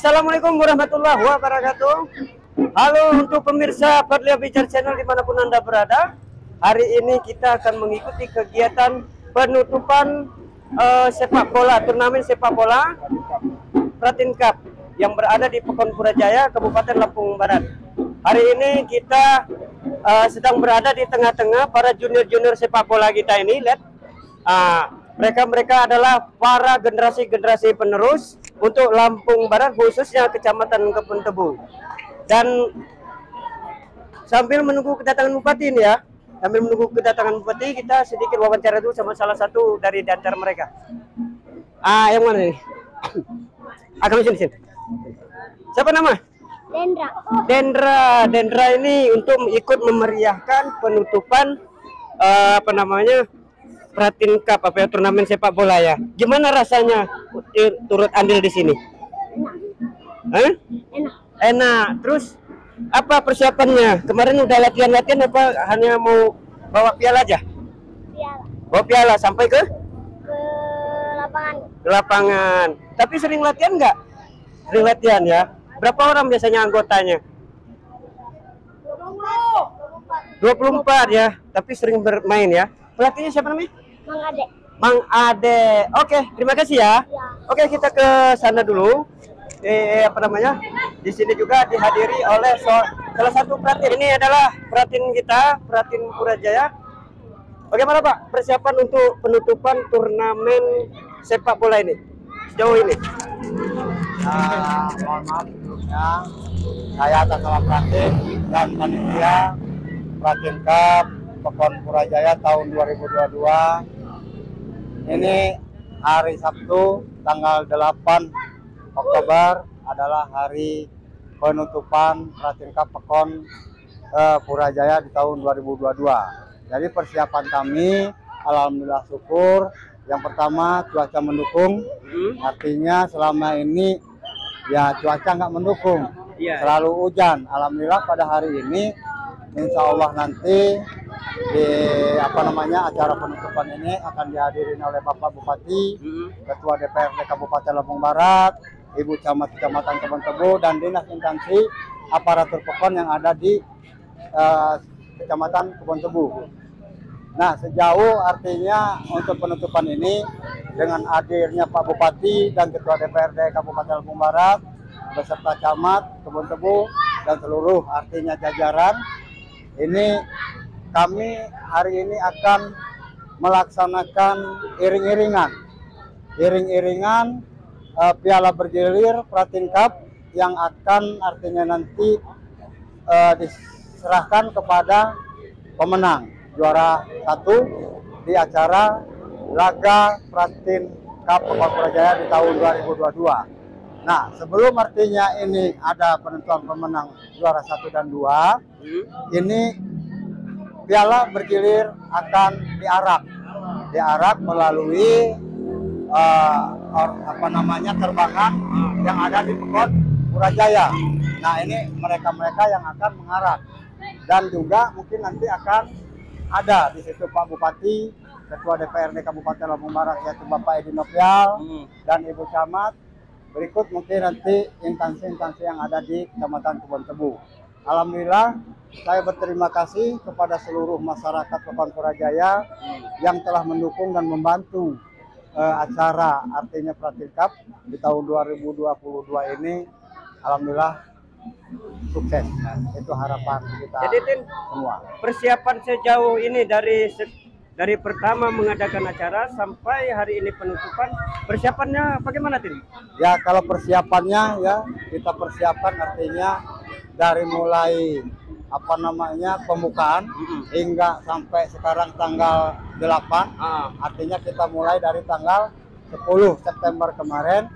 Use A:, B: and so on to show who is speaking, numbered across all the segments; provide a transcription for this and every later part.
A: Assalamualaikum warahmatullahi wabarakatuh. Halo untuk pemirsa Fadlia Bicar Channel dimanapun Anda berada. Hari ini kita akan mengikuti kegiatan penutupan sepak bola, turnamen sepak bola Pratin Cup yang berada di Pekon Purajaya, Kabupaten Lampung Barat. Hari ini kita sedang berada di tengah-tengah para junior-junior sepak bola kita ini. Lihat, mereka adalah para generasi-generasi penerus untuk Lampung Barat, khususnya Kecamatan Kebun Tebu. Dan sambil menunggu kedatangan Bupati ini ya, sambil menunggu kedatangan Bupati, kita sedikit wawancara dulu sama salah satu dari antara mereka. Yang mana nih? Kamu sini. Siapa nama? Dendra ini untuk ikut memeriahkan penutupan Pratin Cup, turnamen sepak bola ya. Gimana rasanya turut andil di sini? Enak. Terus apa persiapannya? Kemarin udah latihan-latihan apa hanya mau bawa piala aja? Bawa piala sampai ke lapangan. Tapi sering latihan nggak? Sering latihan ya. Berapa orang biasanya anggotanya? 24 ya. Tapi sering bermain ya. Pelatihnya siapa namanya? Mang Ade. Oke, terima kasih ya. Oke, kita ke sana dulu. Di sini juga dihadiri oleh salah satu pratin. Ini adalah pratin kita, Pratin Purajaya. Bagaimana Pak persiapan untuk penutupan turnamen sepak bola ini sejauh ini?
B: Mohon maaf sebelumnya, saya atas nama pratin dan panitia Pratin Cup Pekon Purajaya tahun 2022. Ini hari Sabtu tanggal 8 Oktober adalah hari penutupan Pratin Cup Pekon Purajaya di tahun 2022. Jadi persiapan kami alhamdulillah syukur. Yang pertama cuaca mendukung, artinya selama ini ya cuaca nggak mendukung, selalu hujan. Alhamdulillah pada hari ini insya Allah nanti di acara penutupan ini akan dihadirin oleh Bapak Bupati, Ketua DPRD Kabupaten Lampung Barat, Ibu Camat Kecamatan Kebun Tebu, dan dinas instansi aparatur Pekon yang ada di Kecamatan Kebun Tebu. Nah, sejauh artinya untuk penutupan ini dengan hadirnya Pak Bupati dan Ketua DPRD Kabupaten Lampung Barat beserta Camat Kebun Tebu dan seluruh artinya jajaran, ini kami hari ini akan melaksanakan iring-iringan piala bergilir Pratin Cup yang akan artinya nanti diserahkan kepada pemenang juara 1 di acara laga Pratin Cup Pekon Purajaya di tahun 2022. Nah, sebelum artinya ini ada penentuan pemenang juara 1 dan 2, ini piala bergilir akan diarak melalui terbangan yang ada di Pekon Purajaya. Nah, ini mereka yang akan mengarak, dan juga mungkin nanti akan ada di situ Pak Bupati, Ketua DPRD Kabupaten Lampung Barat yaitu Bapak Edi Nopial dan Ibu Camat. Berikut mungkin nanti instansi-instansi yang ada di Kecamatan Kebun Tebu. Alhamdulillah, saya berterima kasih kepada seluruh masyarakat Pekon Purajaya yang telah mendukung dan membantu acara artinya Pratin Cup di tahun 2022 ini. Alhamdulillah sukses. Itu harapan kita.
A: Jadi Tin,
B: semua.
A: Persiapan sejauh ini dari pertama mengadakan acara sampai hari ini penutupan, persiapannya bagaimana Tin?
B: Ya, kalau persiapannya ya kita persiapan artinya dari mulai pembukaan hingga sampai sekarang tanggal 8. Artinya kita mulai dari tanggal 10 September kemarin,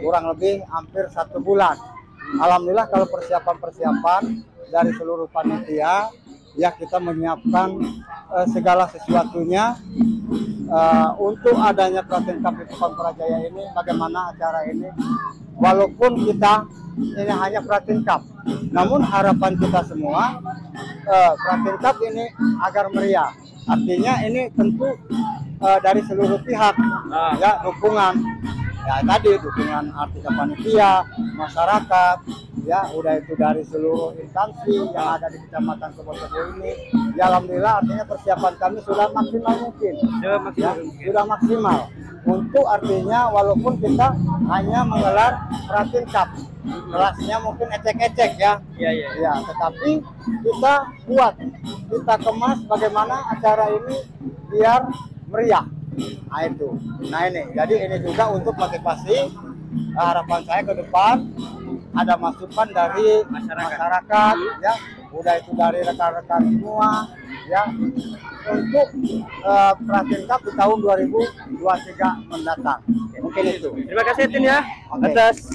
B: kurang lebih hampir 1 bulan. Alhamdulillah kalau persiapan dari seluruh panitia ya kita menyiapkan segala sesuatunya untuk adanya Pratin Cup di Pekon Purajaya ini. Bagaimana acara ini, walaupun kita ini hanya Pratin Cup, namun harapan kita semua Pratin Cup ini agar meriah. Artinya ini tentu dari seluruh pihak ya dukungan ya tadi dukungan artinya panitia, masyarakat, ya udah itu dari seluruh instansi yang ada di Kecamatan Kebon-Tebu ini. Ya alhamdulillah artinya persiapan kami sudah maksimal mungkin. Sudah maksimal. Untuk artinya walaupun kita hanya menggelar Pratin Cup, kelasnya mungkin ecek-ecek ya. Ya, tetapi kita buat, kita kemas bagaimana acara ini biar meriah. Nah itu. Nah ini, jadi ini juga untuk motivasi. Harapan saya ke depan ada masukan dari masyarakat ya, udah itu dari rekan-rekan semua ya, untuk Pratin Cup di tahun 2023 mendatang. Mungkin itu.
A: Terima kasih Tin ya atas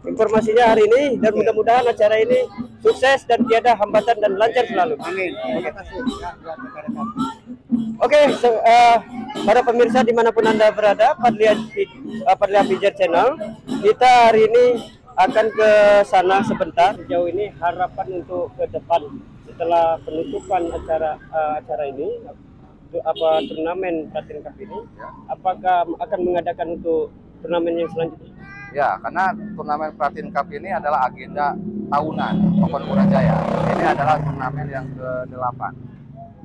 A: informasinya hari ini, dan mudah-mudahan acara ini sukses dan tiada hambatan dan lancar selalu.
B: Amin. Terima kasih ya, buat rekan-rekan.
A: Oke, para pemirsa dimanapun Anda berada, Fadli Abijar Channel, kita hari ini akan ke sana sebentar. Sejauh ini harapan untuk ke depan setelah penutupan acara ini, turnamen Pratin Cup ini, apakah akan mengadakan untuk turnamen yang selanjutnya?
C: Ya, karena turnamen Pratin Cup ini adalah agenda tahunan Pokon Purajaya. Ini adalah turnamen yang ke-8.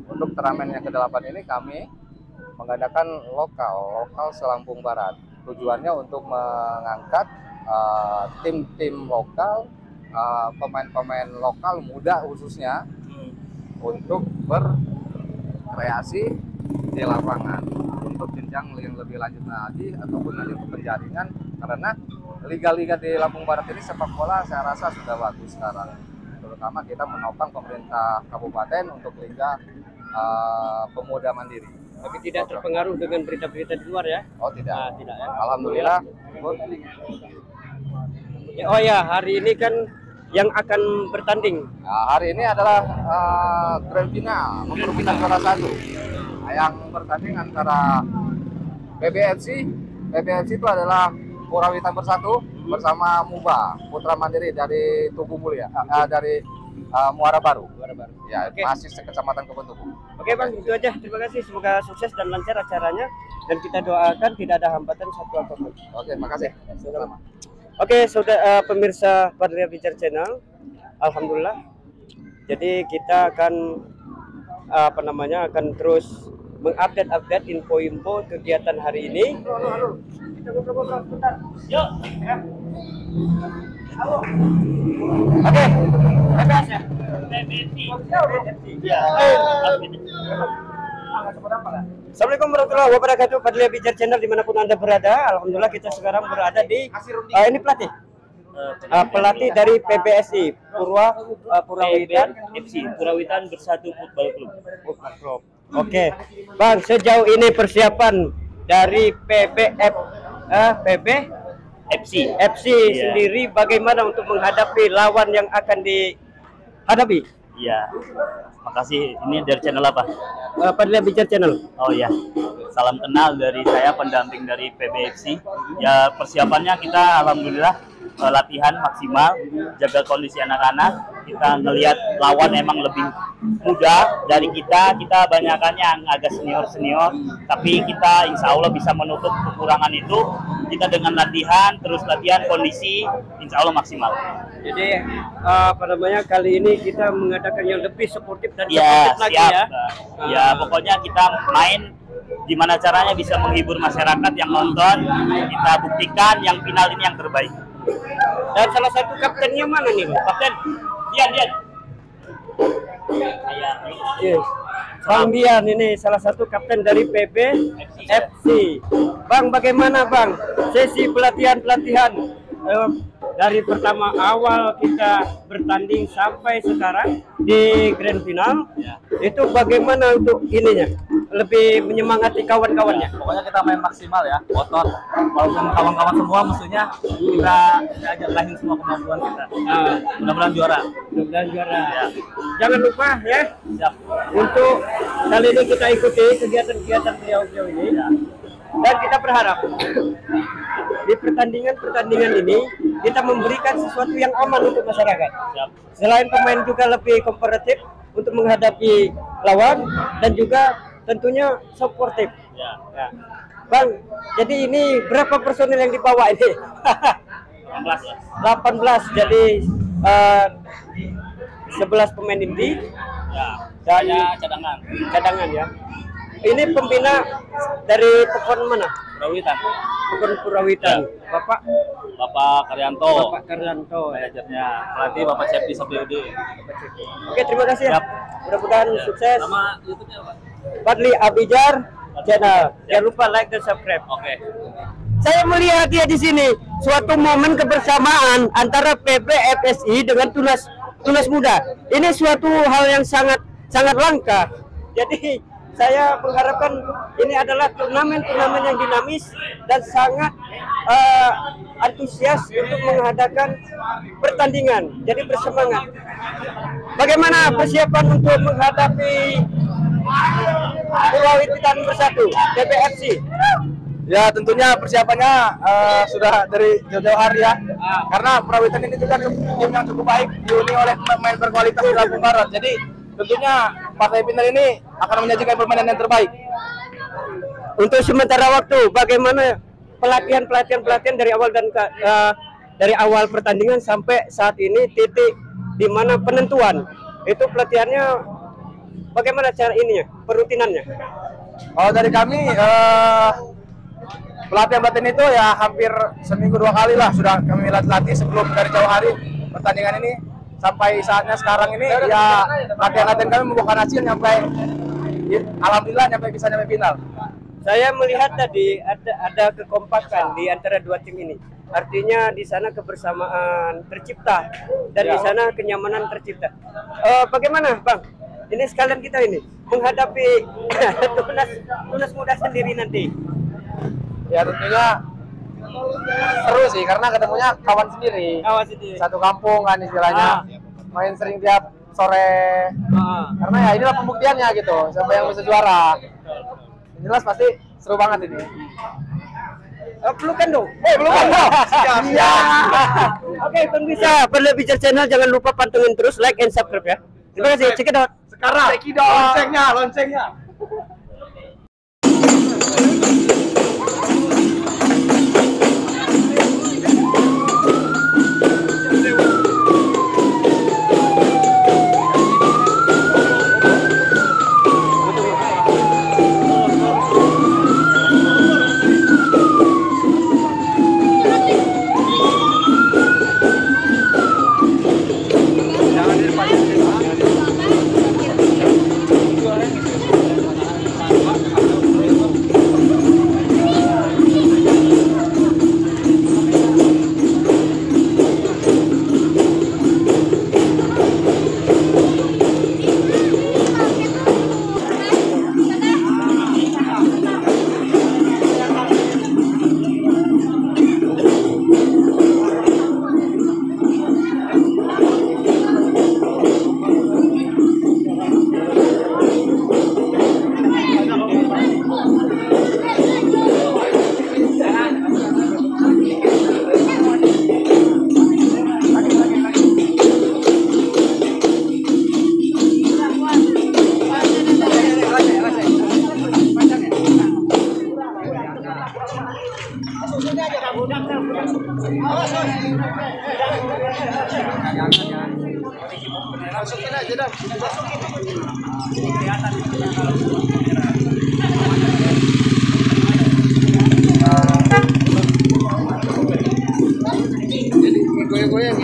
C: Untuk turnamen yang ke-8 ini kami mengadakan lokal se-Lampung Barat. Tujuannya untuk mengangkat tim-tim lokal, pemain-pemain lokal muda khususnya untuk berkreasi di lapangan untuk jenjang yang lebih lanjut lagi ataupun nanti untuk penjaringan, karena liga-liga di Lampung Barat ini sepak bola saya rasa sudah bagus sekarang. Terutama kita menopang pemerintah kabupaten untuk liga pemuda mandiri.
A: Tapi tidak terpengaruh dengan berita-berita di luar ya?
C: Oh tidak.
A: Tidak ya.
C: Alhamdulillah.
A: Oh ya, hari ini kan yang akan bertanding.
C: Nah, hari ini adalah grand final, memperebutkan juara 1. Nah, yang bertanding antara PBFC itu adalah Purawitan Bersatu bersama MUBA Putra Mandiri dari Tugu Mulia, dari Muara Baru. Ya,
A: Oke.
C: masih Kecamatan Kebon-Tebu.
A: Oke Bang, itu aja. Terima kasih. Semoga sukses dan lancar acaranya, dan kita doakan tidak ada hambatan satu apapun.
C: Oke, makasih. Selamat.
A: Oke, saudara pemirsa Fadli Abijar Channel, alhamdulillah. Jadi kita akan akan terus mengupdate info-info kegiatan hari ini. Kita ngobrol-ngobrol sebentar. Yuk. Ya. Halo. Oke. PBS ya? Assalamualaikum warahmatullahi wabarakatuh. Fadli Abijar Channel dimanapun Anda berada. Alhamdulillah kita sekarang berada di ini pelatih. Pelatih dari PBSI Purawitan FC, Purawitan Bersatu Football Club. Oke, Bang, sejauh ini persiapan dari FC sendiri bagaimana untuk menghadapi lawan yang akan dihadapi?
D: Iya, makasih. Ini dari channel apa?
A: Fadli Abijar Channel.
D: Oh ya, salam kenal dari saya, pendamping dari PBFC. Ya, persiapannya kita alhamdulillah latihan maksimal, jaga kondisi anak-anak. Kita ngelihat lawan emang lebih muda dari kita banyakannya yang agak senior, tapi kita insya Allah bisa menutup kekurangan itu. Kita dengan latihan kondisi insya Allah maksimal.
A: Jadi kali ini kita mengadakan yang lebih sportif dan
D: Ya,
A: sportif lagi
D: siap.
A: ya.
D: Ya, pokoknya kita main gimana caranya bisa menghibur masyarakat yang nonton. Kita buktikan yang final ini yang terbaik.
A: Dan salah satu kaptennya mana nih, Bang?
D: Kapten, Dian.
A: Iya. Bang Dian ini salah satu kapten dari PBFC. Bang, bagaimana Bang sesi pelatihan dari pertama awal kita bertanding sampai sekarang di grand final? Itu bagaimana untuk ininya? Lebih menyemangati kawan-kawannya.
D: Pokoknya kita main maksimal ya, otot. Walaupun kawan-kawan semua musuhnya, kita ajak semua kemampuan kita. Mudah-mudahan juara. Ya.
A: Jangan lupa ya.
D: Siap.
A: Untuk kali ini kita ikuti kegiatan-kegiatan beliau ini. Dan kita berharap di pertandingan ini kita memberikan sesuatu yang aman untuk masyarakat.
D: Siap.
A: Selain pemain juga lebih kompetitif untuk menghadapi lawan, dan juga tentunya sportif.
D: Ya.
A: Ya. Bang, jadi ini berapa personil yang dibawa ini?
D: 18 ya.
A: 18, jadi 11 pemain inti
D: Ya,
A: dan
D: saya cadangan.
A: cadangan ya. Ini pembina dari Tekon mana?
D: Perawitan.
A: Tekon Purawitan. Bapak
D: Bapak Karyanto.
A: Bapak Karyanto.
D: Manajernya. Pelatih Bapak Septi Sapiudi.
A: Oke, terima kasih ya.
D: Siap.
A: Mudah-mudahan sukses.
D: Nama YouTube-nya apa?
A: Fadli Abijar channel. Jangan lupa like dan subscribe.
D: Oke.
A: Saya melihat dia di sini suatu momen kebersamaan antara PBFSI dengan Tunas Muda. Ini suatu hal yang sangat langka. Jadi saya mengharapkan ini adalah turnamen yang dinamis dan sangat antusias untuk mengadakan pertandingan. Jadi bersemangat. Bagaimana persiapan untuk menghadapi Purawitan Bersatu PBFC?
C: Ya tentunya persiapannya sudah dari jauh-jauh hari ya. Karena Purawitan ini juga tim yang cukup baik, dihuni oleh pemain berkualitas di Lampung Barat. Jadi tentunya partai final ini akan menyajikan permainan yang terbaik.
A: Untuk sementara waktu, bagaimana pelatihan dari awal pertandingan sampai saat ini titik di mana penentuan itu pelatihannya bagaimana cara ininya, perutinannya?
C: Oh dari kami pelatihan itu ya hampir seminggu 2 kali lah sudah kami latih sebelum dari jauh hari pertandingan ini sampai saatnya sekarang ini ya latihan kami membuahkan hasil sampai alhamdulillah bisa nyampe final.
A: Saya melihat tadi ada kekompakan di antara dua tim ini. Artinya di sana kebersamaan tercipta dan di sana kenyamanan tercipta. Bagaimana, Bang? Ini sekalian kita ini menghadapi Tunas Muda sendiri nanti.
C: Ya tentunya seru sih karena ketemunya kawan sendiri. Satu kampung kan istilahnya. Main sering tiap sore. Karena ya inilah pembuktiannya gitu. Siapa yang bisa juara. Jelas pasti seru banget ini.
A: Pelukan dong.
C: Pelukan dong. Iya.
A: Oke, pemirsa Fadli Abijar channel jangan lupa pantengin terus, like and subscribe ya. Terima kasih. Check it out.
C: Sekarang loncengnya.
B: Masukin aja dah, masukin. Jadi goyang-goyang.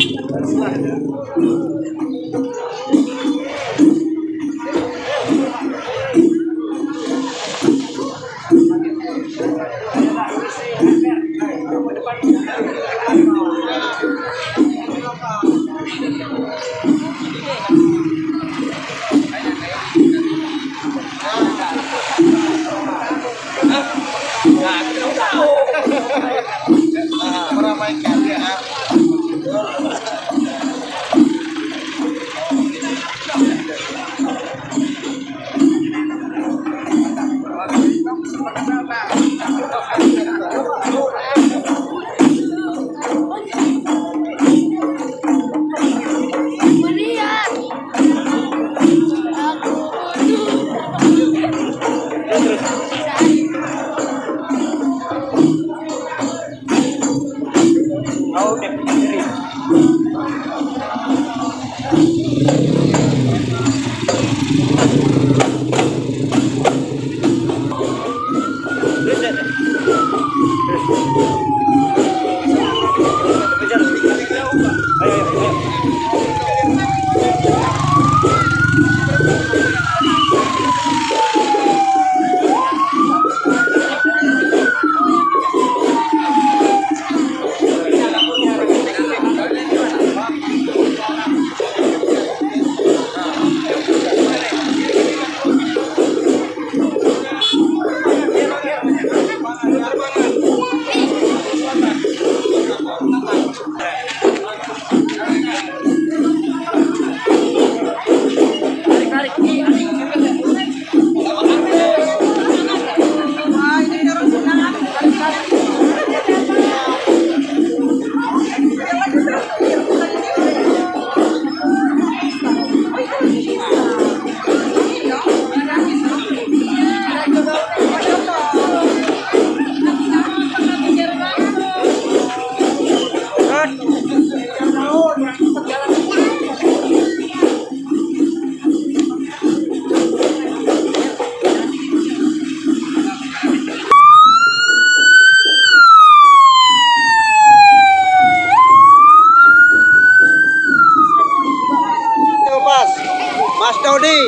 B: Mas Dodi.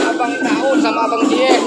C: Abang Daun sama Abang Diek.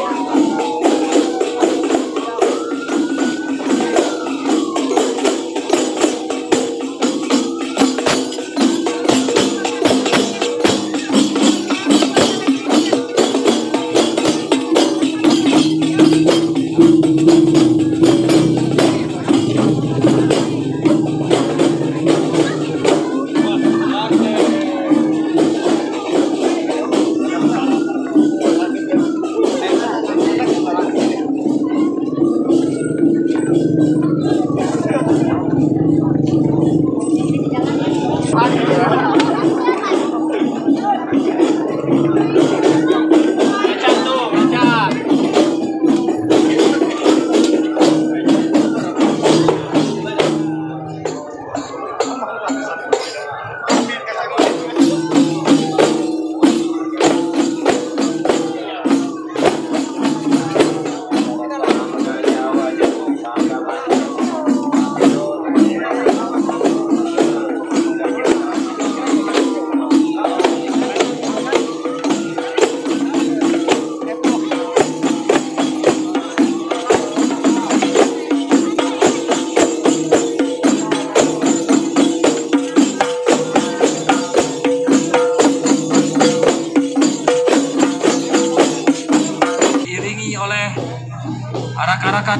E: arak-arakan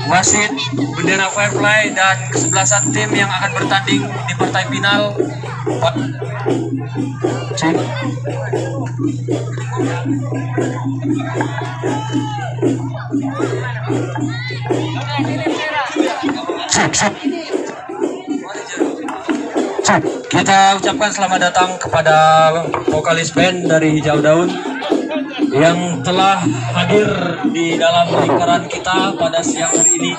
E: wasit, bendera Firefly, dan kesebelasan tim yang akan bertanding di partai final. Cek. Cek. Kita ucapkan selamat datang kepada vokalis band dari Hijau Daun yang telah hadir di dalam lingkaran kita pada siang hari ini.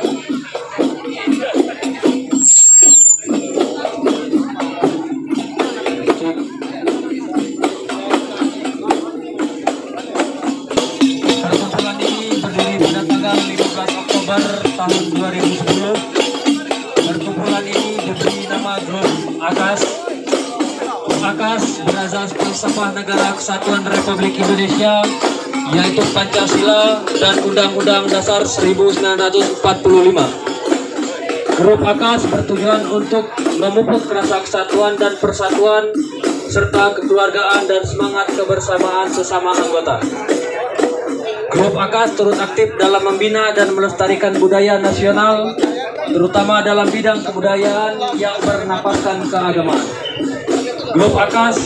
E: Perkumpulan ini berdiri pada tanggal 15 Oktober tahun 2010. Perkumpulan ini diberi nama Grup AKAS. AKAS berasas filsafat Negara Kesatuan Republik Indonesia, yaitu Pancasila dan Undang-Undang Dasar 1945. Grup AKAS bertujuan untuk memupuk rasa kesatuan dan persatuan serta kekeluargaan dan semangat kebersamaan sesama anggota. Grup AKAS turut aktif dalam membina dan melestarikan budaya nasional, terutama dalam bidang kebudayaan yang bernapaskan keagamaan. Grup AKAS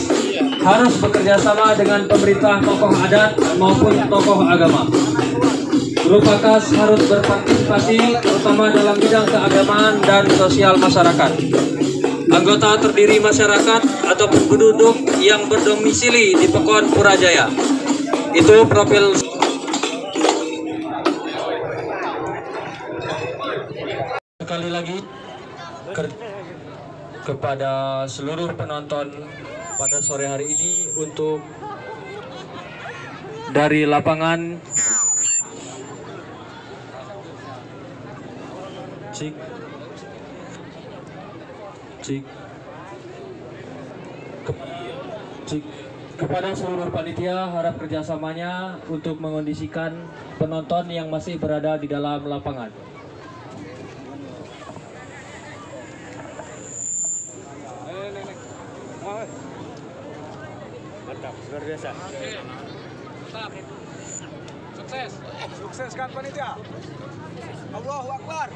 E: harus bekerja sama dengan pemerintah, tokoh adat maupun tokoh agama. Grup Akas harus berpartisipasi terutama dalam bidang keagamaan dan sosial masyarakat. Anggota terdiri masyarakat atau penduduk yang berdomisili di Pekon Purajaya. Itu profil. Sekali lagi kepada seluruh penonton pada sore hari ini untuk dari lapangan cik kepada seluruh panitia harap kerjasamanya untuk mengondisikan penonton yang masih berada di dalam lapangan.
A: Mantap, luar biasa.
F: Sukses. Sukseskan panitia. Allahu Akbar.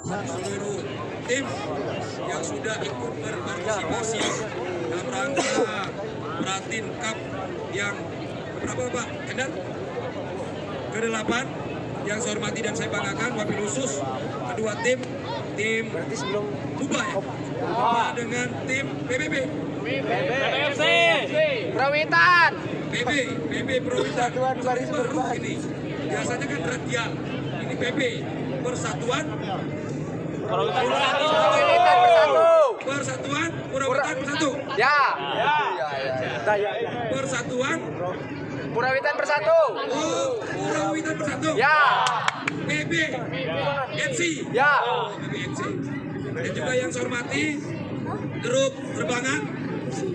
G: Seluruh tim yang sudah ikut berpartisipasi dalam rangka Pratin Cup yang berapa Pak? Kendar? Ke-8 yang saya hormati dan saya banggakan wabil khusus kedua tim Buba ya? Buba dengan tim PBB
F: PBFC. Prawitan.
G: PB Prawitan baru ini biasanya kan radial, ini PB Persatuan Persatuan Purawitan Bersatu.
F: Ya.
G: Persatuan
F: Purawitan Bersatu.
G: Oh, Purawitan Bersatu.
F: Ya.
G: PB MC.
F: Ya.
G: PB MC. Dan juga yang saya hormati grup Terbangan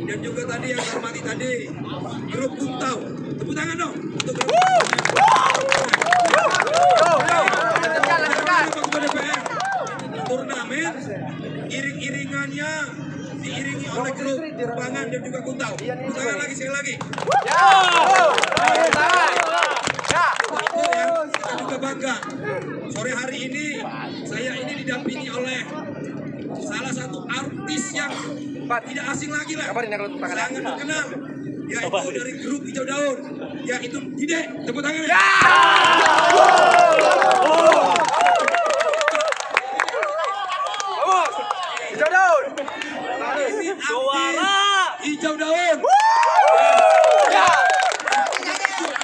G: dan juga tadi yang saya hormati tadi grup Kuntau. Tepuk tangan dong untuk grup. Turnamen iring-iringannya diiringi oleh grup Terbangan dan juga Kuntau. Tepuk tangan lagi sekali lagi.
F: Ya.
G: Itu yang kita juga bangga. Sore hari ini saya ini didampingi oleh salah satu artis yang tidak asing lagi lah, sangat terkenal, yaitu dari grup Hijau Daun, yaitu Dide. Tepuk tangan. Ya.
F: Hijau Daun.
G: Ini suara Hijau Daun.
F: Ya.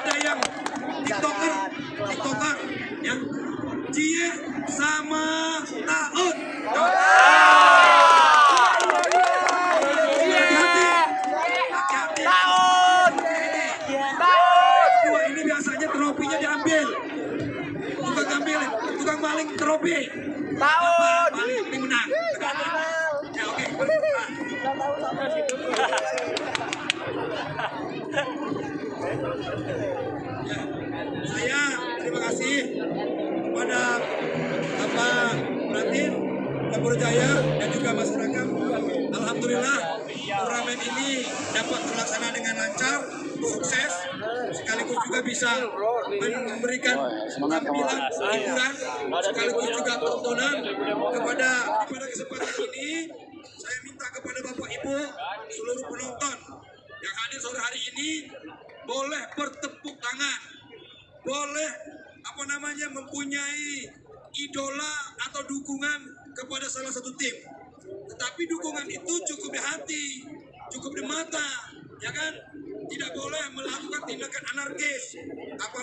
G: Ada yang tiktoker yang Cie sama Taun. Dua ini biasanya trofinya diambil. Tukang maling trofi.
F: Tahun.
G: Maling menang. Saya terima kasih kepada Bapak Pratin, Kapolda Jaya dan juga masyarakat. Alhamdulillah turnamen ini dapat terlaksana dengan lancar, sukses, sekaligus juga bisa memberikan tampilan hiburan, sekaligus juga tontonan. Pada kesempatan ini saya minta kepada Bapak Ibu seluruh penonton yang hadir sore hari ini boleh bertepuk tangan, boleh mempunyai idola atau dukungan kepada salah satu tim. Tetapi dukungan itu cukup di hati, cukup di mata, ya kan? Tidak boleh melakukan tindakan anarkis,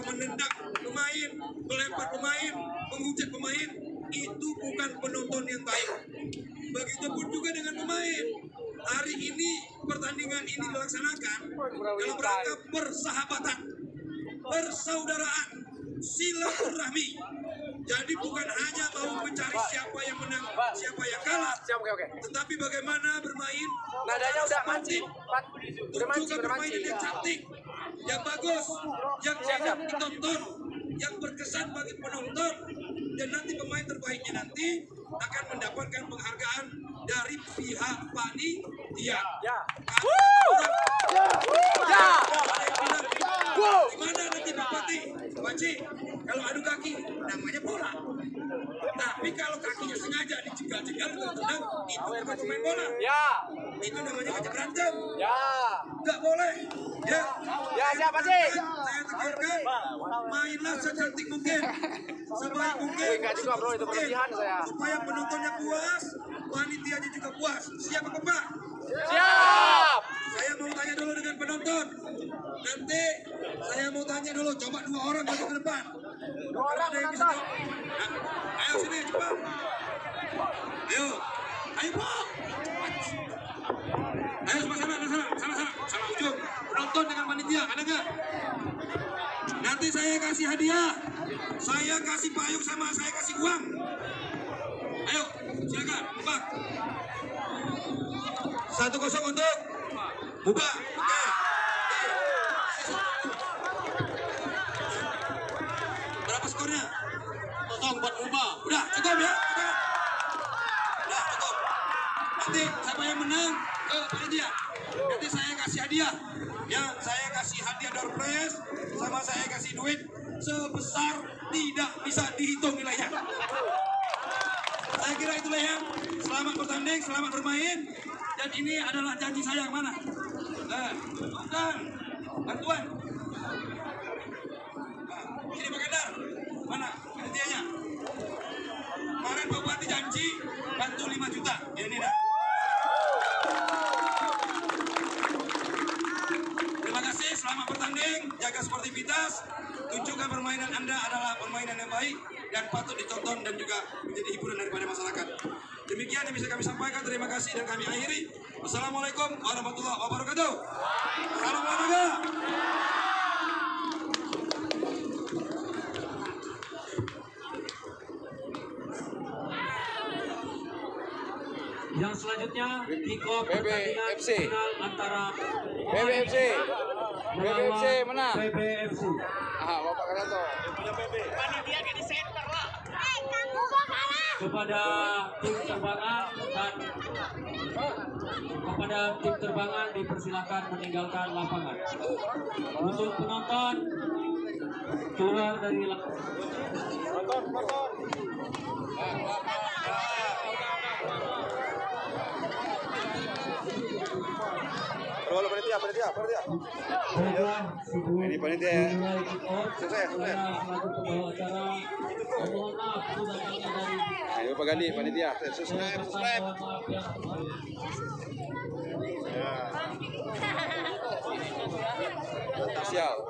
G: menendang pemain, melempar pemain, menghujat pemain. Itu bukan penonton yang baik. Begitupun juga dengan pemain. Hari ini pertandingan ini dilaksanakan dalam rangka persahabatan, persaudaraan, silaturahmi. Jadi bukan hanya mau mencari siapa yang menang, siapa yang kalah, tetapi bagaimana bermain
F: Nadanya udah mancing.
G: juga bermain yang cantik, yang bagus, yang enak ditonton, yang berkesan bagi penonton, dan nanti pemain terbaiknya nanti akan mendapatkan penghargaan dari pihak panitia. Gimana nanti Pak Pati, Pak Ci, kalau adu kaki namanya bola. Tapi kalau kakinya sengaja dijegal-jegal tendang, itu bukan pemain bola. Itu namanya ngajak berantem. Nggak boleh.
F: Siapa sih?
G: Saya tekankan, mainlah secantik mungkin, sebaik mungkin,
F: Enggak juga bro, itu berlebihan saya.
G: supaya penontonnya puas, panitianya juga puas. Siap apa Pak?
F: Siap.
G: Saya mau tanya dulu dengan penonton. Nanti saya mau tanya dulu, coba 2 orang maju ke depan.
F: 2 orang
G: Ada yang bisa
F: penonton.
G: jawab. Nah, ayo sini cepat. Ayo Pak. Ayo sama ujung. Penonton dengan panitia, ada nggak? Nanti saya kasih hadiah. Saya kasih payung sama saya kasih uang. Ayo, silakan, Pak. 1-0 untuk Buba. Oke. Berapa skornya? 0 buat Buba. Udah, cukup ya? Udah, cukup. Nanti siapa yang menang ke panitia. Nanti saya kasih hadiah. Ya, saya kasih hadiah door prize sama saya kasih duit sebesar tidak bisa dihitung nilainya. Saya kira itulah ya. Selamat bertanding, selamat bermain. Dan ini adalah janji saya yang mana? Bukan. Bantuan. Ini Pak Kendar. Mana panitianya? Kemarin Pak Bupati janji bantu 5 juta. Ini dah. Terima kasih, selamat bertanding, jaga sportivitas, tunjukkan permainan Anda adalah permainan yang baik dan patut ditonton dan juga menjadi hiburan daripada masyarakat. Demikian yang bisa kami sampaikan, terima kasih dan kami akhiri. Wassalamualaikum warahmatullahi wabarakatuh. Salam olahraga.
E: Yang selanjutnya kick-off pertandingan final antara
F: BBFC. BBFC menang.
E: PBFC.
F: Bapak Karato.
E: Kepada tim terbangan dipersilakan meninggalkan lapangan. Untuk penonton keluar dari
B: Panitia. Ini panitia ya. Sukses. Ayo Pak Gandhi, panitia. Subscribe.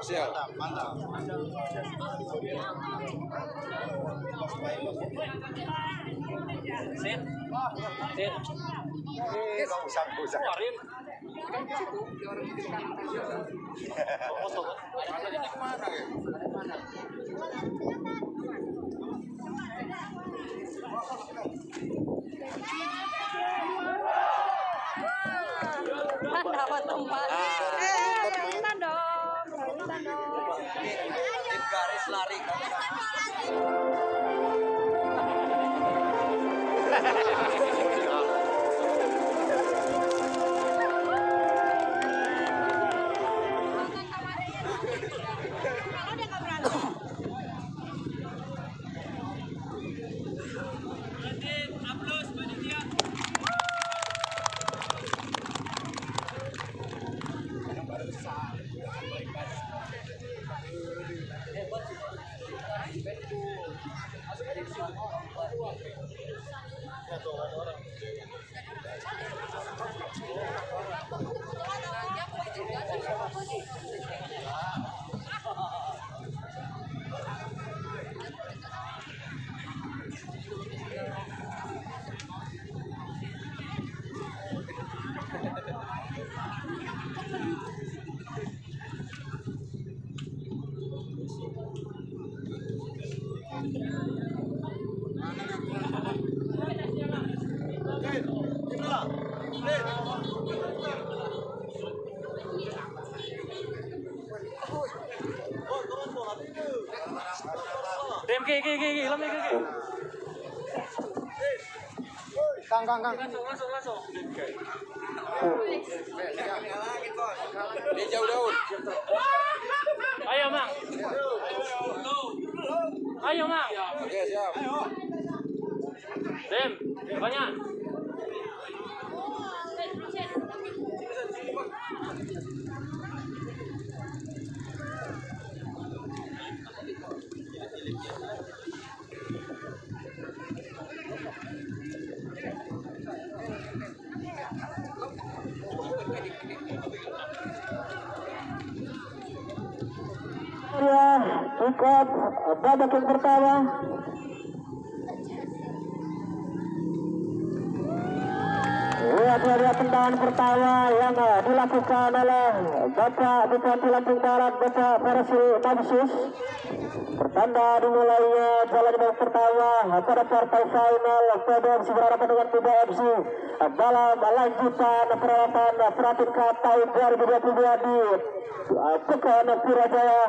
B: Sial. Mantap.
E: Set.
B: Usah.
H: Mana bawa tumpah. Rebutan dong, rebutan dong.
F: Tim garis lari.
B: Kang.
E: Langsung.
F: Dia jauh daun.
E: Ayo, Mang. Ayo, Mang.
F: Oke, siap.
E: Dem, banyak.
A: Ya, cukup babak yang pertama. Lihat tendangan pertama yang dilakukan oleh Bapak Bupati Lampung Barat, Bapak Parasil Nabsus. Pertanda dimulainya jalan babak pertama pada partai final PBFC berhadapan dengan PBFC dalam lanjutan perhelatan Pratin Cup tahun 2022 di Pekon Purajaya,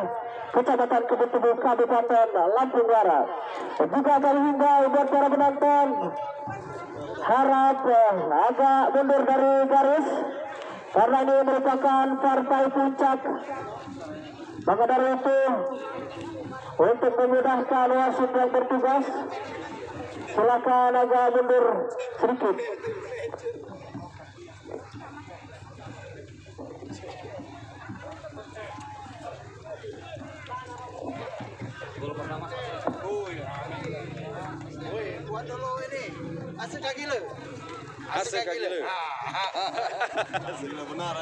A: Kecamatan Kebutubu, Kabupaten Lampung Barat. Juga kami himbau buat para penonton harap agak mundur dari garis karena ini merupakan partai puncak. Maka dari itu, untuk memudahkan wasit yang bertugas, silakan agak mundur sedikit.
F: Tuan dulu ini. Asik kaki lu.
B: Asik kaki lu. Asik benar.